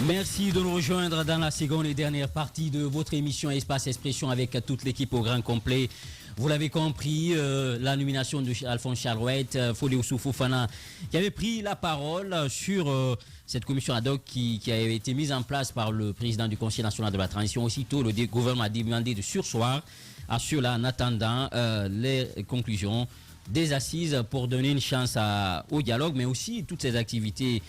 Merci de nous rejoindre dans la seconde et dernière partie de votre émission Espace Expression avec toute l'équipe au grand complet. Vous l'avez compris, la nomination de Alphonse Chalouette, Fodé Fofana, qui avait pris la parole sur cette commission ad hoc qui avait été mise en place par le président du Conseil national de la transition. Aussitôt, le gouvernement a demandé de surseoir à cela en attendant les conclusions des assises pour donner une chance au dialogue, mais aussi toutes ces activités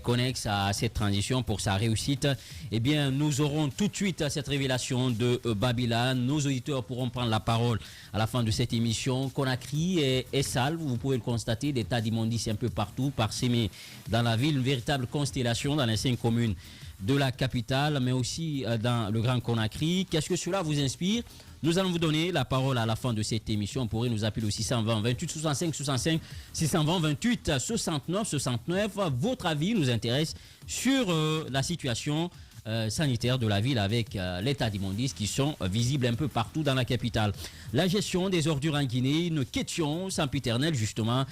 connexes à cette transition pour sa réussite. Eh bien, nous aurons tout de suite cette révélation de Babila. Nos auditeurs pourront prendre la parole à la fin de cette émission. Conakry est sale, vous pouvez le constater, des tas d'immondices un peu partout, parsemés dans la ville, une véritable constellation dans les 5 communes de la capitale, mais aussi dans le Grand Conakry. Qu'est-ce que cela vous inspire? Nous allons vous donner la parole à la fin de cette émission. Vous pourrez nous appeler au 620 28 65 65 620 28 69 69. Votre avis nous intéresse sur la situation sanitaire de la ville avec l'état d'immondice qui sont visibles un peu partout dans la capitale. La gestion des ordures en Guinée, une question sempiternelle justement.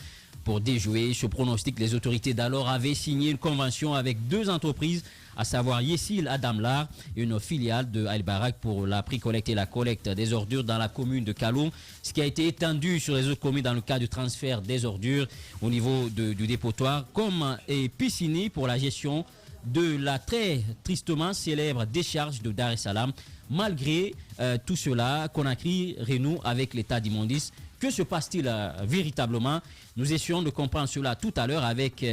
Pour déjouer ce pronostic, les autorités d'alors avaient signé une convention avec 2 entreprises, à savoir Yessil Adamlar et une filiale de Al Barak pour la pré-collecte et la collecte des ordures dans la commune de Kaloum, ce qui a été étendu sur les autres communes dans le cas du transfert des ordures au niveau du dépotoir, comme et Piscini pour la gestion de la très tristement célèbre décharge de Dar es Salaam. Malgré tout cela, Conakry renoue avec l'état d'immondice. Que se passe-t-il véritablement? Nous essayons de comprendre cela tout à l'heure avec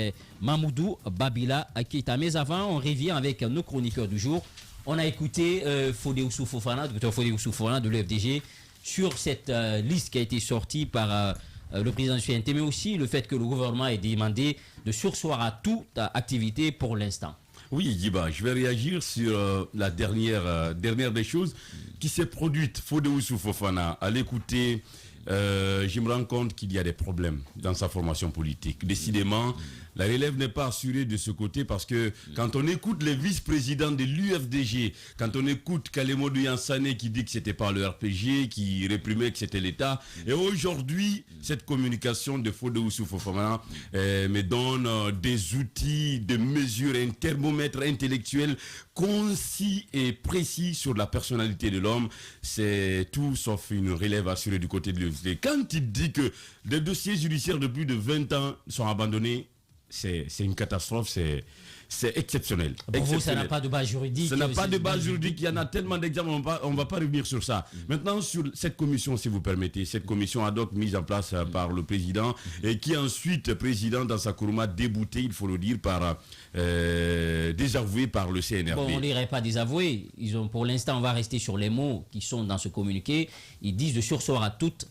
Mamoudou Babila Keita. Mais avant, on revient avec nos chroniqueurs du jour. On a écouté Fodé Fofana, Dr Fodé Fofana de l'UFDG sur cette liste qui a été sortie par le président du CNT, mais aussi le fait que le gouvernement ait demandé de surseoir à toute activité pour l'instant. Oui, Guiba, je vais réagir sur la dernière des choses qui s'est produite. Fodé Fofana, à l'écouter, je me rends compte qu'il y a des problèmes dans sa formation politique. Décidément, la relève n'est pas assurée de ce côté parce que quand on écoute les vice-présidents de l'UFDG, quand on écoute Kalemodou Yansane qui dit que c'était pas le RPG, qui réprimait que c'était l'État, et aujourd'hui, cette communication de Fodé Fofana me donne des outils, des mesures, un thermomètre intellectuel concis et précis sur la personnalité de l'homme. C'est tout sauf une relève assurée du côté de l'UFDG. Quand il dit que les dossiers judiciaires de plus de 20 ans sont abandonnés, c'est une catastrophe, c'est exceptionnel. Pour vous, ça n'a pas de base juridique. Ça n'a pas de base juridique, il y en a tellement d'exemples, on ne va pas revenir sur ça. Maintenant, sur cette commission, si vous permettez, cette commission ad hoc mise en place par le président et qui ensuite, président dans sa Kourouma, débouté, il faut le dire, par désavoué par le CNRD. Bon, on ne dirait pas désavoué. Pour l'instant, on va rester sur les mots qui sont dans ce communiqué. Ils disent de surseoir à toutes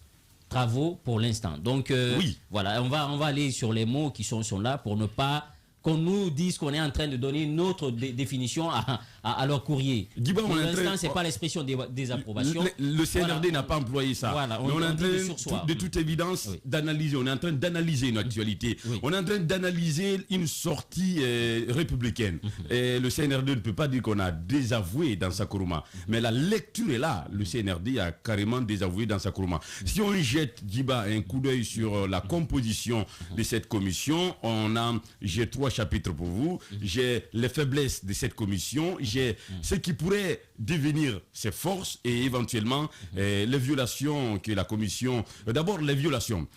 travaux pour l'instant. Donc, oui. Voilà, on va aller sur les mots qui sont là pour ne pas qu'on nous dise qu'on est en train de donner une autre définition à leur courrier. Pour l'instant, ce n'est pas l'expression des approbations. Le CNRD n'a pas employé ça. Voilà, on est en train, de toute évidence, d'analyser. On est en train d'analyser une actualité. On est en train d'analyser une sortie républicaine. Et le CNRD ne peut pas dire qu'on a désavoué dans sa Kourouma. Mais la lecture est là. Le CNRD a carrément désavoué dans sa Kourouma. Si on jette, Djiba, un coup d'œil sur la composition de cette commission, j'ai 3 chapitres pour vous. J'ai les faiblesses de cette commission. J'ai ce qui pourrait devenir ses forces et éventuellement les violations que la commission... D'abord, les violations.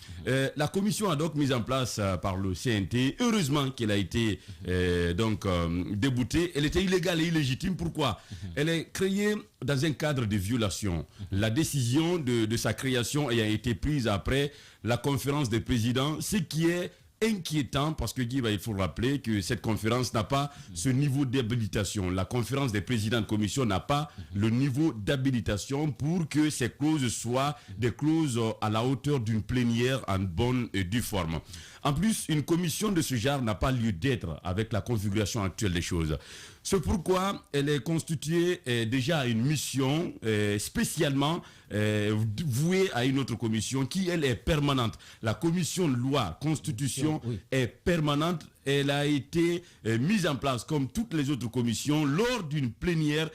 La commission ad hoc mise en place par le CNT, heureusement qu'elle a été déboutée. Elle était illégale et illégitime. Pourquoi? Elle est créée dans un cadre de violation. La décision de sa création ayant été prise après la conférence des présidents, ce qui est inquiétant parce que il faut rappeler que cette conférence n'a pas ce niveau d'habilitation. La conférence des présidents de commission n'a pas le niveau d'habilitation pour que ces clauses soient des clauses à la hauteur d'une plénière en bonne et due forme. En plus, une commission de ce genre n'a pas lieu d'être avec la configuration actuelle des choses. C'est pourquoi elle est constituée déjà à une mission spécialement vouée à une autre commission qui, elle, est permanente. La commission loi, constitution est permanente. elle a été mise en place comme toutes les autres commissions lors d'une plénière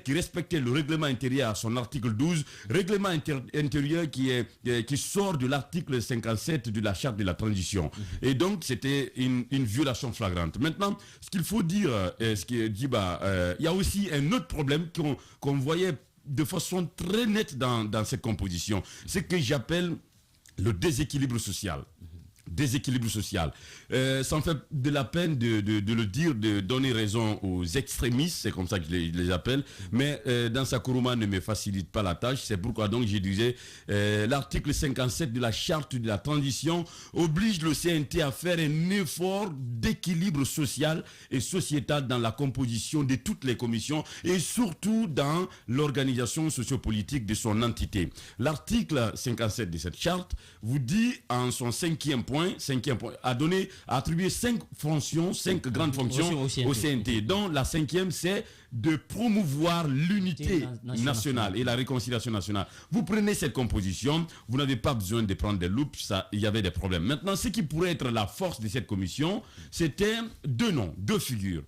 qui respectait le règlement intérieur à son article 12, règlement intérieur qui sort de l'article 57 de la charte de la transition. Et donc c'était une violation flagrante. Maintenant, ce qu'il faut dire, ce qui est dit, il y a aussi un autre problème qu'on voyait de façon très nette dans cette composition. C'est que j'appelle le déséquilibre social. Ça me fait de la peine de le dire, de donner raison aux extrémistes, c'est comme ça que je les appelle, mais dans sa Kourouma ne me facilite pas la tâche. C'est pourquoi donc je disais l'article 57 de la charte de la transition oblige le CNT à faire un effort d'équilibre social et sociétal dans la composition de toutes les commissions et surtout dans l'organisation sociopolitique de son entité. L'article 57 de cette charte vous dit en son cinquième point, a attribué 5 grandes fonctions au CNT, dont la 5e, c'est de promouvoir l'unité nationale et la réconciliation nationale. Vous prenez cette composition, vous n'avez pas besoin de prendre des loupes, il y avait des problèmes. Maintenant, ce qui pourrait être la force de cette commission, c'était 2 noms, 2 figures.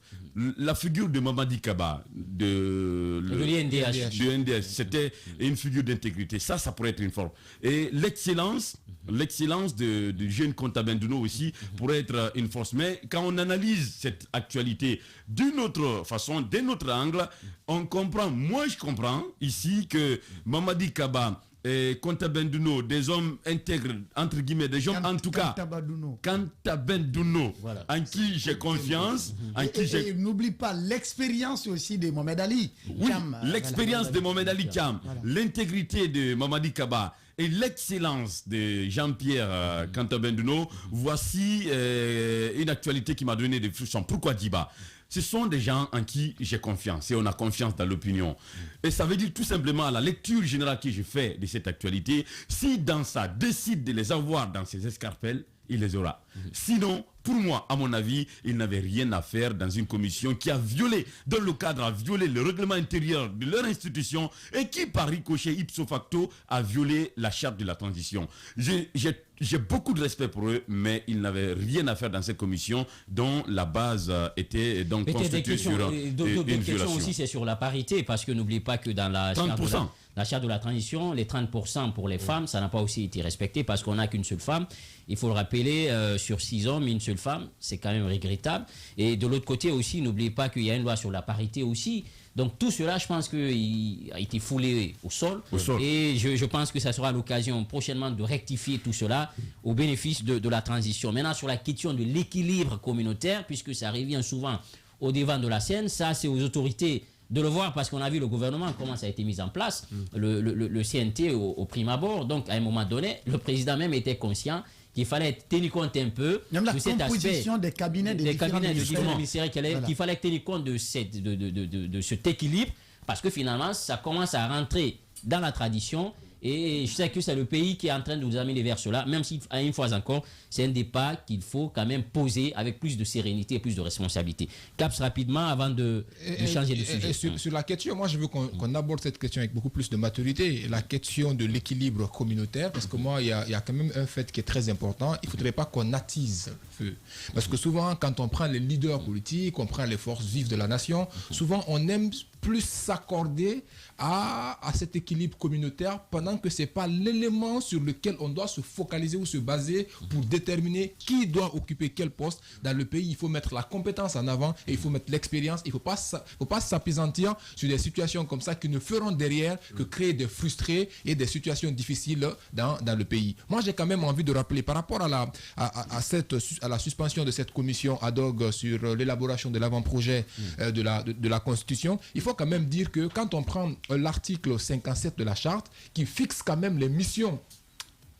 La figure de Mamadi Kaba, de l'NDH, c'était une figure d'intégrité. Ça pourrait être une force. Et l'excellence de jeune Konta Benduno aussi pourrait être une force. Mais quand on analyse cette actualité d'une autre façon, d'un autre angle, on comprend, moi je comprends ici que Mamadi Kaba et Konta Benduno, des hommes intègres, entre guillemets, des gens en tout cas, Konta Benduno, voilà, en qui j'ai confiance, et n'oublie pas l'expérience aussi de Mohamed Ali. Oui, l'expérience de Mohamed Ali Thiam, l'intégrité de Mamadi Kaba et l'excellence de Jean-Pierre Konta Benduno, voici une actualité qui m'a donné des frissons. Pourquoi Diba? Ce sont des gens en qui j'ai confiance et on a confiance dans l'opinion. Et ça veut dire tout simplement, à la lecture générale que je fais de cette actualité, si dans ça décide de les avoir dans ses escarpelles, il les aura. Sinon, pour moi, à mon avis, il n'avait rien à faire dans une commission qui a violé, dans le cadre, a violé le règlement intérieur de leur institution et qui, par ricochet ipso facto, a violé la charte de la transition. J'ai beaucoup de respect pour eux, mais ils n'avaient rien à faire dans cette commission dont la base était donc constituée sur une violation. Aussi, c'est sur la parité, parce que n'oubliez pas que dans la charte de la transition, les 30% pour les femmes, ça n'a pas aussi été respecté parce qu'on n'a qu'une seule femme. Il faut le rappeler, sur 6 hommes, une seule femme, c'est quand même regrettable. Et de l'autre côté aussi, n'oubliez pas qu'il y a une loi sur la parité aussi. Donc tout cela, je pense qu'il a été foulé au sol. Et je pense que ça sera l'occasion prochainement de rectifier tout cela au bénéfice de la transition. Maintenant, sur la question de l'équilibre communautaire, puisque ça revient souvent au devant de la scène, ça c'est aux autorités de le voir, parce qu'on a vu le gouvernement, comment ça a été mis en place, le CNT au prime abord. Donc à un moment donné, le président même était conscient qu'il fallait tenir compte un peu de cet aspect des cabinets des différents ministères, qu'il fallait tenir compte de cet équilibre, parce que finalement ça commence à rentrer dans la tradition. Et je sais que c'est le pays qui est en train de nous amener vers cela, même si, une fois encore, c'est un débat qu'il faut quand même poser avec plus de sérénité et plus de responsabilité. Caps rapidement avant de changer de sujet. Sur la question, moi je veux qu'on aborde cette question avec beaucoup plus de maturité, la question de l'équilibre communautaire, parce que moi il y a quand même un fait qui est très important, il ne faudrait pas qu'on attise le feu. Parce que souvent, quand on prend les leaders politiques, on prend les forces vives de la nation, souvent on aime plus s'accorder à cet équilibre communautaire pendant que ce n'est pas l'élément sur lequel on doit se focaliser ou se baser pour déterminer qui doit occuper quel poste dans le pays. Il faut mettre la compétence en avant et il faut mettre l'expérience. Il ne faut pas s'appesantir sur des situations comme ça qui ne feront derrière que créer des frustrés et des situations difficiles dans le pays. Moi, j'ai quand même envie de rappeler par rapport à la suspension de cette commission ad hoc sur l'élaboration de l'avant-projet de la Constitution, il faut quand même dire que quand on prend l'article 57 de la charte qui fixe quand même les missions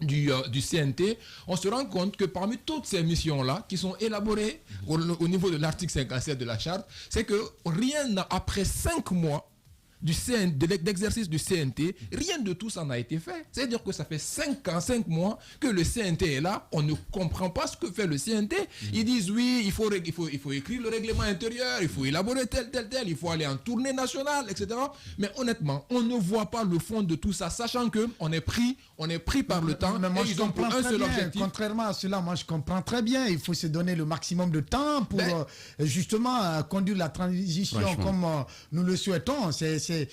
du CNT, on se rend compte que parmi toutes ces missions-là qui sont élaborées au niveau de l'article 57 de la charte, c'est que rien après 5 mois d'exercice du CNT, rien de tout ça n'a été fait. C'est-à-dire que ça fait 5 mois que le CNT est là, on ne comprend pas ce que fait le CNT. Ils disent oui, il faut écrire le règlement intérieur, il faut élaborer tel, il faut aller en tournée nationale, etc. Mais honnêtement, on ne voit pas le fond de tout ça, sachant qu'on est pris par le temps. Mais moi, et je ils ont pour comprends un très seul bien. objectif. Contrairement à cela, moi je comprends très bien. Il faut se donner le maximum de temps pour justement conduire la transition comme nous le souhaitons. C'est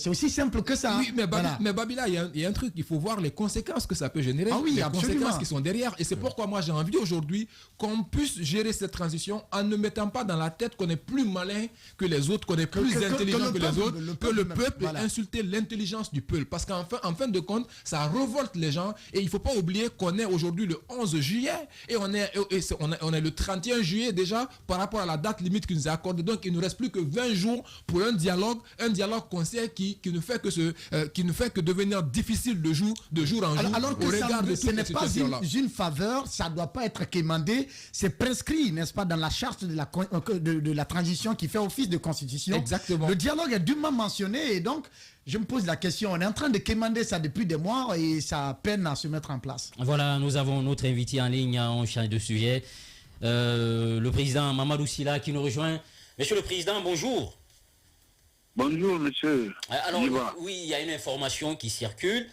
aussi simple que ça. Oui, mais Babila, il y a un truc, il faut voir les conséquences que ça peut générer, oui, les conséquences qui sont derrière. Et c'est pourquoi moi j'ai envie aujourd'hui qu'on puisse gérer cette transition en ne mettant pas dans la tête qu'on est plus malin que les autres, qu'on est plus intelligent que les autres, que le peuple insulter l'intelligence du peuple. Parce qu'en fin de compte, ça révolte les gens. Et il ne faut pas oublier qu'on est aujourd'hui le 11 juillet et on est le 31 juillet déjà par rapport à la date limite qui nous est accordée. Donc il ne nous reste plus que 20 jours pour un dialogue conseil qui ne fait que devenir difficile de jour en jour. Alors que ce n'est pas une faveur, ça ne doit pas être quémandé, c'est prescrit, n'est-ce pas, dans la charte de la transition qui fait office de constitution. Exactement. Le dialogue est dûment mentionné et donc je me pose la question, on est en train de quémander ça depuis des mois et ça peine à se mettre en place. Voilà, nous avons notre invité en ligne, on change de sujet, le président Mamadou Sylla qui nous rejoint. Monsieur le Président, bonjour. Bonjour, monsieur. Alors, oui, il y a une information qui circule,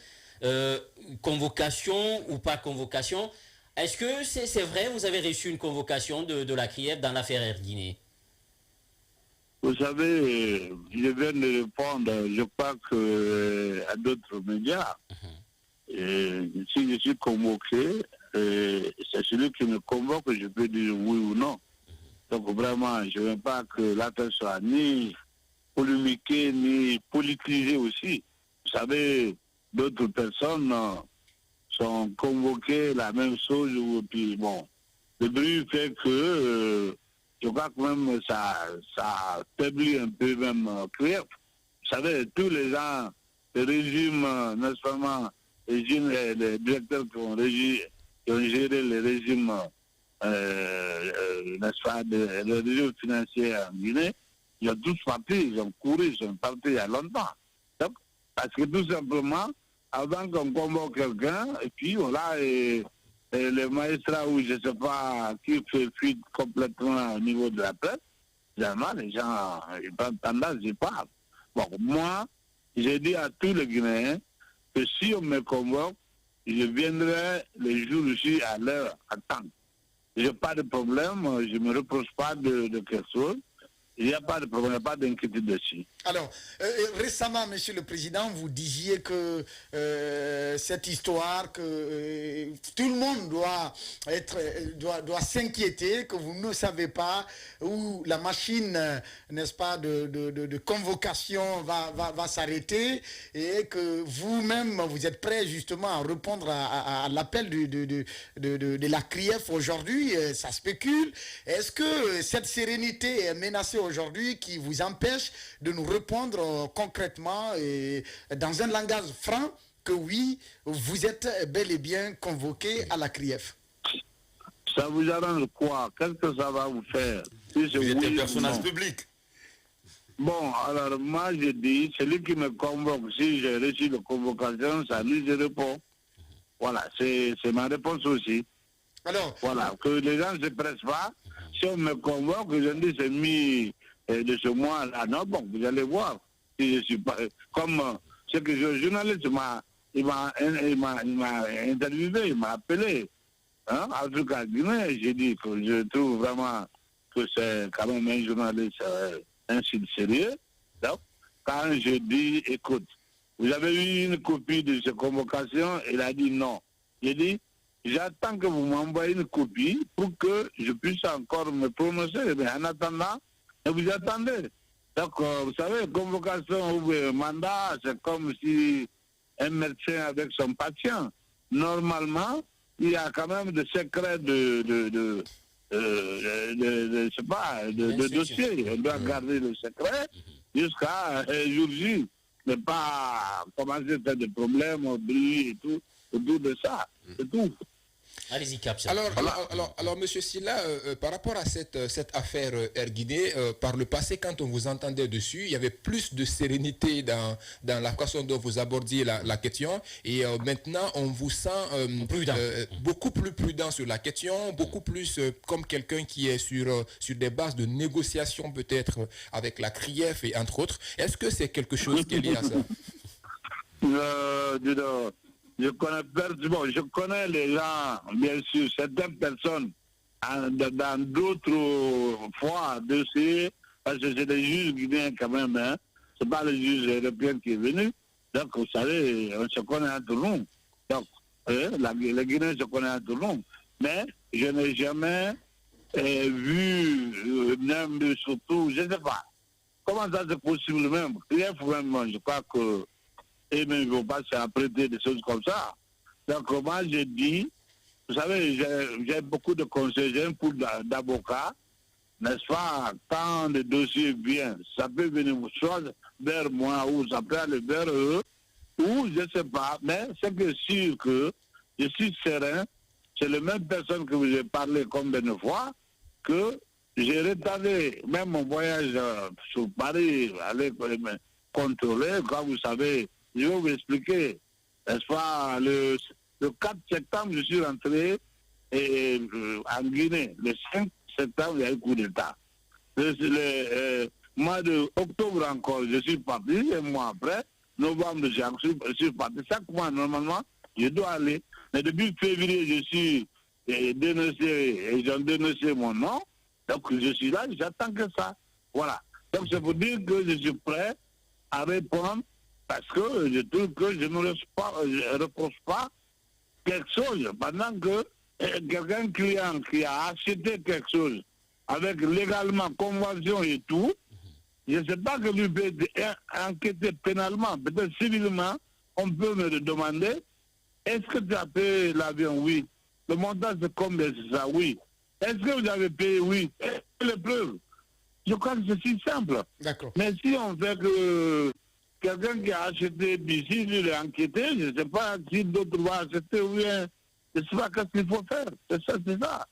convocation ou pas convocation. Est-ce que c'est vrai, vous avez reçu une convocation de la CRIEF dans l'affaire Air Guinée? Vous savez, je viens de répondre, je crois à d'autres médias. Si je suis convoqué, c'est celui qui me convoque que je peux dire oui ou non. Donc vraiment, je ne veux pas que l'affaire soit ni polémiquée, ni politisée aussi. Vous savez, d'autres personnes sont convoquées, la même chose, puis bon, le bruit fait que je crois que même ça affaiblit un peu même CRIEF. Vous savez, tous les gens, le régime, n'est-ce pas, les directeurs qui ont géré les régimes, n'est-ce pas, le régime financier en Guinée, ils ont tous parti, ils ont couru, ils sont partis il y a longtemps. Donc, parce que tout simplement, avant qu'on convoque quelqu'un, et puis on a les magistrats ou je ne sais pas qui fait fuite complètement au niveau de la presse, généralement les gens ils prennent tendance, ils parlent. Bon, moi, j'ai dit à tous les Guinéens que si on me convoque, je viendrai les jours aussi à l'heure, à temps. Je n'ai pas de problème, je ne me reproche pas de quelque chose. Il n'y a pas de problème, il n'y a pas d'inquiétude dessus. Alors, récemment, Monsieur le Président, vous disiez que cette histoire, que tout le monde doit s'inquiéter, que vous ne savez pas où la machine, n'est-ce pas, de convocation va s'arrêter et que vous-même, vous êtes prêt justement à répondre à l'appel de la CRIEF aujourd'hui. Ça spécule. Est-ce que cette sérénité est menacée aujourd'hui qui vous empêche de nous répondre concrètement et dans un langage franc que oui, vous êtes bel et bien convoqué à la CRIEF? Ça vous arrange quoi? Qu'est-ce que ça va vous faire? Si vous êtes un personnage public. Bon, alors moi je dis, celui qui me convoque, si j'ai reçu la convocation, ça lui je réponds. Voilà, c'est ma réponse aussi. Alors, voilà, que les gens ne se pressent pas. Si on me convoque, je dis c'est mis de ce mois-là. Non, bon, vous allez voir. Si je suis pas, comme ce que le journaliste il m'a interviewé, il m'a appelé. Hein, Africa Guinée, j'ai dit que je trouve vraiment que c'est quand même un journaliste ainsi de sérieux. Donc, quand je dis, écoute, vous avez eu une copie de cette convocation, il a dit non. J'ai dit, j'attends que vous m'envoyez une copie pour que je puisse encore me prononcer. Mais en attendant, vous attendez. Donc, vous savez, convocation ou mandat, c'est comme si un médecin avec son patient. Normalement, il y a quand même des secrets de dossier. On doit garder le secret jusqu'à jour J. Ne pas commencer à faire des problèmes, au bruit et tout, autour de ça. C'est tout. Allez-y, Capsa. Alors, Monsieur Silla, par rapport à cette affaire Erguiné, par le passé, quand on vous entendait dessus, il y avait plus de sérénité dans la façon dont vous abordiez la question. Et maintenant, on vous sent beaucoup plus prudent sur la question, beaucoup plus comme quelqu'un qui est sur des bases de négociation peut-être avec la CRIEF et entre autres. Est-ce que c'est quelque chose qui est lié à ça? Je connais les gens, bien sûr, certaines personnes dans d'autres fois dossiers, parce que c'est des juges guinéens quand même, hein. C'est pas le juge européen qui est venu. Donc, vous savez, on se connaît entre nous. Donc, les Guinéens se connaissent entre nous. Mais je n'ai jamais vu, même surtout, je ne sais pas. Comment ça c'est possible même? Vraiment, je crois que et même ils ne vont pas s'apprêter des choses comme ça. Donc moi j'ai dit, vous savez, j'ai beaucoup de conseils, j'ai un pool d'avocats, n'est-ce pas? Quand le dossier vient, ça peut venir soit vers moi ou ça peut aller vers eux, ou je ne sais pas, mais c'est que sûr que je suis serein, c'est la même personne que vous avez parlé combien de fois, que j'ai retardé même mon voyage sur Paris, aller contrôler, quand vous savez. Je vais vous expliquer, n'est-ce pas, le 4 septembre, je suis rentré en Guinée. Le 5 septembre, il y a eu coup d'État. Le mois d'octobre encore, je suis parti, un mois après, novembre, je suis parti. Chaque mois, normalement, je dois aller. Mais depuis février, je suis dénoncé, et j'ai dénoncé mon nom. Donc, je suis là, j'attends que ça. Voilà. Donc, c'est pour dire que je suis prêt à répondre. Parce que je trouve que je ne reproche pas quelque chose. Pendant que quelqu'un client qui a acheté quelque chose avec légalement, convention et tout, je ne sais pas que lui peut enquêter pénalement, peut-être civilement, on peut me demander, est-ce que tu as payé l'avion? Oui. Le montant c'est combien? C'est ça? Oui. Est-ce que vous avez payé? Oui. Les preuves. Je crois que c'est si simple. D'accord. Mais si on fait que quelqu'un qui a acheté d'ici, il est enquêté, je ne sais pas si d'autres vont acheter ou bien, je ne sais pas qu'est-ce qu'il faut faire. C'est ça.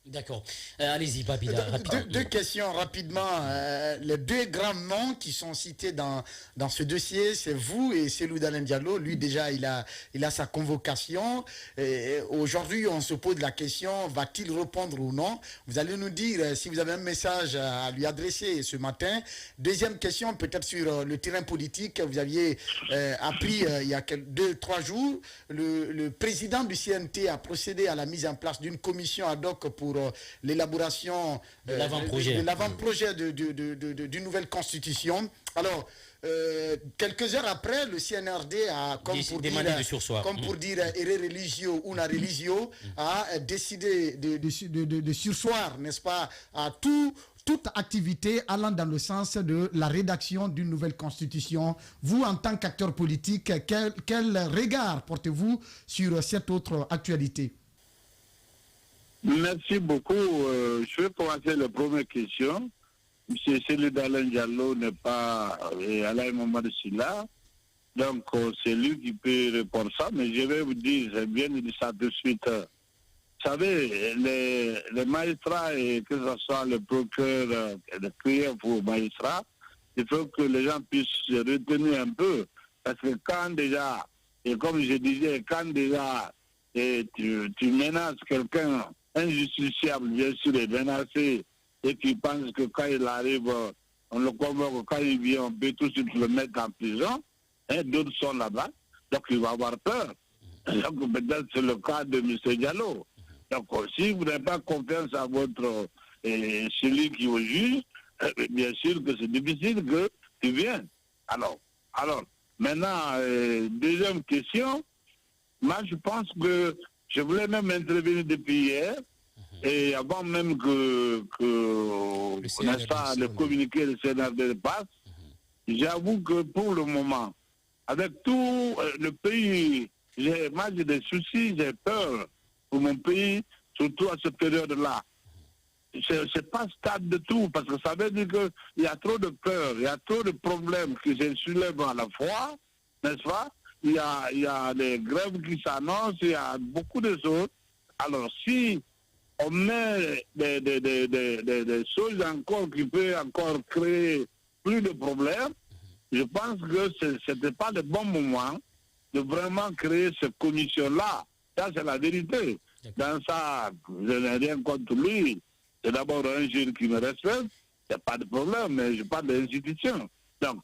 D'accord. Allez-y, Babila. Deux questions rapidement. Les deux grands noms qui sont cités dans ce dossier, c'est vous et Cellou Dalein Diallo. Lui, déjà, il a sa convocation. Aujourd'hui, on se pose la question, va-t-il répondre ou non? Vous allez nous dire si vous avez un message à lui adresser ce matin. Deuxième question, peut-être sur le terrain politique. Vous aviez appris il y a 2-3 jours, le président du CNT a procédé à la mise en place d'une commission ad hoc pour l'élaboration de l'avant-projet d'une nouvelle constitution. Alors, quelques heures après, le CNRD a, comme pour dire ere religio una religio, a décidé de surseoir, n'est-ce pas, à toute activité allant dans le sens de la rédaction d'une nouvelle constitution. Vous, en tant qu'acteur politique, quel regard portez-vous sur cette autre actualité? Merci beaucoup. Je vais commencer la première question. M. Cellou Dalein Diallo n'est pas Alain Mamadou Sylla. Donc, c'est lui qui peut répondre ça. Mais je vais vous dire, j'ai bien dit ça tout de suite. Vous savez, les magistrats, et que ce soit le procureur, le crieur pour magistrats, il faut que les gens puissent se retenir un peu. Parce que quand déjà, et comme je disais, quand déjà tu menaces quelqu'un, injusticiable, bien sûr, est menacé, et qui pense que quand il arrive, on le convoque, quand il vient, on peut tout de suite le mettre en prison, et d'autres sont là-bas, donc il va avoir peur. Donc peut-être c'est le cas de M. Diallo. Donc si vous n'avez pas confiance à votre celui qui vous juge, bien sûr que c'est difficile que tu viennes. Alors, maintenant, deuxième question, moi je pense que je voulais même intervenir depuis hier, et avant même que le communiqué du CNRD passe, j'avoue que pour le moment, avec tout le pays, moi j'ai des soucis, j'ai peur pour mon pays, surtout à cette période-là. C'est pas stable de tout, parce que ça veut dire qu'il y a trop de peur, il y a trop de problèmes qui se soulèvent à la fois, n'est-ce pas? Il y a des grèves qui s'annoncent, il y a beaucoup de choses. Alors, si on met des choses encore qui peuvent encore créer plus de problèmes, je pense que ce n'était pas le bon moment de vraiment créer cette commission-là. Ça, c'est la vérité. Dans ça, je n'ai rien contre lui. C'est d'abord un jeune qui me respecte. Il n'y a pas de problème, mais je parle des institutions. Donc,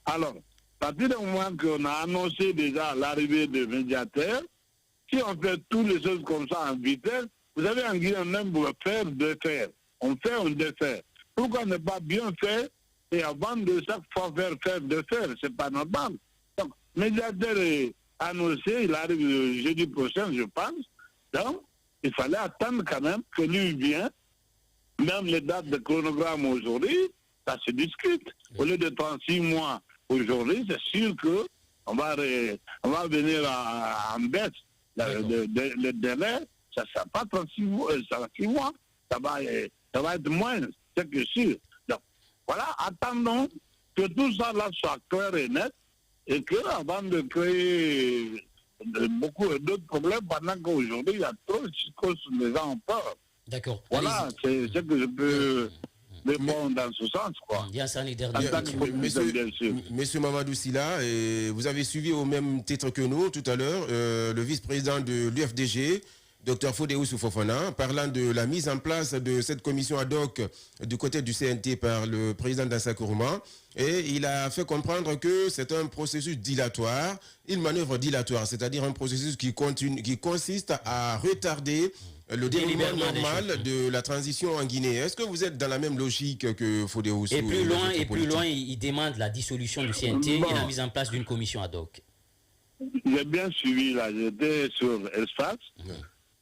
alors, à partir du moment qu'on a annoncé déjà l'arrivée de médiateurs, si on fait toutes les choses comme ça en vitesse, vous savez, en Guinée, on aime faire, défaire. On fait, on défait. Pourquoi ne pas bien faire et avant de chaque fois faire, défaire? C'est pas normal. Donc, médiateur est annoncé, il arrive le jeudi prochain, je pense. Donc, il fallait attendre quand même que lui vienne. Même les dates de chronogramme aujourd'hui, ça se discute. Au lieu de 36 mois aujourd'hui, c'est sûr qu'on va venir en baisse. Le délai, ça ne sera pas 36 mois, ça va être moins, c'est que sûr. Donc, voilà, attendons que tout ça là soit clair et net et qu'avant de créer beaucoup d'autres problèmes, pendant qu'aujourd'hui, il y a trop de choses que les gens ont peur. D'accord. Voilà, c'est ce que je peux répondre dans ce sens, quoi. Monsieur Mamadou Sylla, vous avez suivi au même titre que nous tout à l'heure le vice-président de l'UFDG, Dr Fodé Oussoufou-Fofana, parlant de la mise en place de cette commission ad hoc du côté du CNT par le président Dansa Kourouma. Et il a fait comprendre que c'est un processus dilatoire, une manœuvre dilatoire, c'est-à-dire un processus qui consiste à retarder le déroulement normal de la transition en Guinée. Est-ce que vous êtes dans la même logique que Fodé Oussou? Et plus loin, il demande la dissolution du CNT et la mise en place d'une commission ad hoc. J'ai bien suivi là, j'étais sur Espace.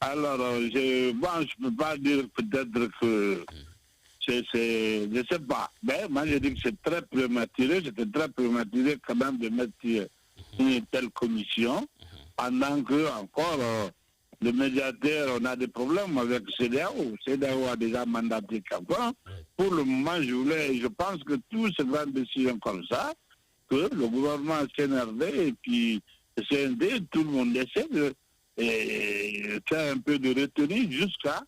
Alors, je ne peux pas dire peut-être que je ne sais pas. Mais moi, je dis que c'est très prématuré. C'était très prématuré quand même de mettre une telle commission pendant que encore le médiateur, on a des problèmes avec CEDEAO. CEDEAO a déjà mandaté quelqu'un. Pour le moment, je pense que toutes ces grandes décisions comme ça, que le gouvernement CNRD et puis le CND, tout le monde essaie de faire un peu de retenue jusqu'à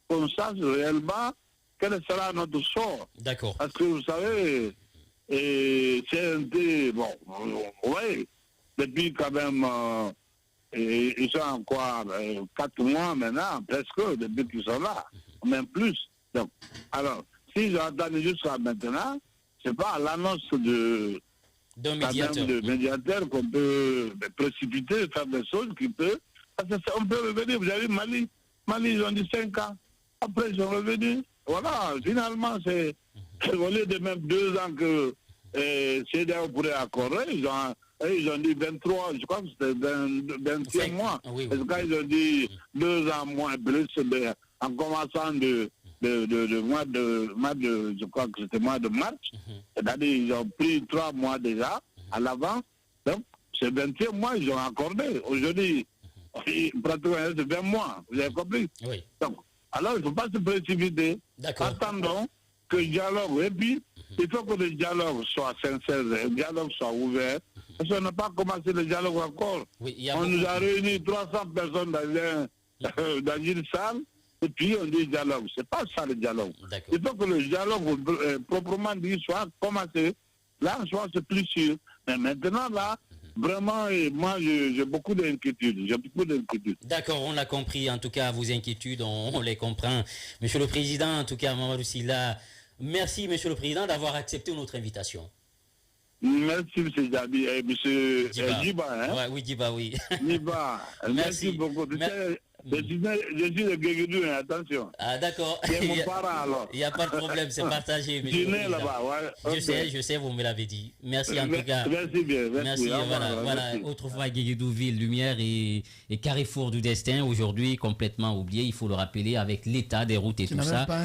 qu'on sache réellement quel sera notre sort. D'accord. Parce que vous savez, CND, bon, oui, depuis quand même, ils sont encore 4 mois maintenant, presque, depuis qu'ils sont là, même plus. Donc, alors, si j'entends jusqu'à maintenant, c'est pas à l'annonce d'un médiateur qu'on peut précipiter, faire des choses qui peuvent. Parce qu'on peut revenir, vous avez Mali, ils ont dit 5 ans. Après, ils sont revenus. Voilà, finalement, c'est au lieu de même 2 ans que CEDEAO pourrait accorder, ils ont dit 23, je crois que c'était 25 mois. Oui. Parce que ils ont dit 2 ans moins plus, en commençant de je crois que c'était mois de mars. C'est-à-dire ils ont pris 3 mois déjà à l'avant. Donc, c'est 21 mois, ils ont accordé. Aujourd'hui, pratiquement, c'est 20 mois. Vous avez compris? Oui. Donc, alors, il ne faut pas se précipiter. Attendons que le dialogue, et puis, il faut que le dialogue soit sincère, le dialogue soit ouvert. Parce qu'on n'a pas commencé le dialogue encore. Oui, on nous a réuni 300 personnes dans une salle, et puis on dit dialogue. Ce n'est pas ça le dialogue. Il faut que le dialogue, proprement dit, soit commencé. Là, soit c'est plus sûr. Mais maintenant, là, vraiment, moi, j'ai beaucoup d'inquiétudes. D'accord, on l'a compris. En tout cas, vos inquiétudes, on les comprend. Monsieur le Président, en tout cas, Mamadou Sylla, merci, Monsieur le Président, d'avoir accepté notre invitation. Merci, M. Djabi. M. Djiba, hein? Ouais, oui, Djiba, oui. Djiba, merci beaucoup. Je suis le Guéguédou, attention. Ah, d'accord. C'est mon parent, alors. Il n'y a pas de problème, c'est partagé. Je suis né là-bas, ouais. Je sais, vous me l'avez dit. Merci en tout cas. Merci bien. Merci. Voilà. Autrefois, Guéguédou, ville, lumière et carrefour du destin. Aujourd'hui, complètement oublié, il faut le rappeler, avec l'état des routes et tout ça.